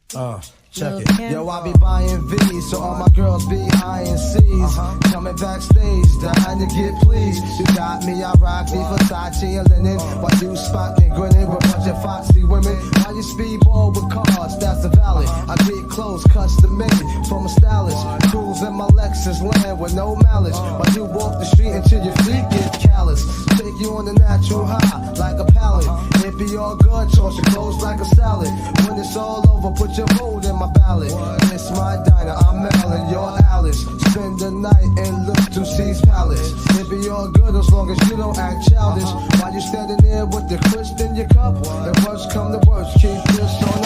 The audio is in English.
Check it. Yo, I be buying V's, so all my girls be eyeing C's. Coming backstage, dying to get pleased. You got me, I rock me, Versace and linen. While you spot me grinning with a bunch of foxy women. While you speedball with cars, that's the valley. I get clothes custom made from a stylist. Cruise in my Lexus land with no malice. While you walk the street until your feet get callous. Take you on the natural high, like a pallet. It be all good, toss your clothes like a salad. When it's all over, put your vote in my ballot. It's my diner, I'm Marilyn, you're Alice. Spend the night and look to C's Palace. It be all good as long as you don't act childish. While you standing there with the crisp in your cup, and worst come to worst, keep this on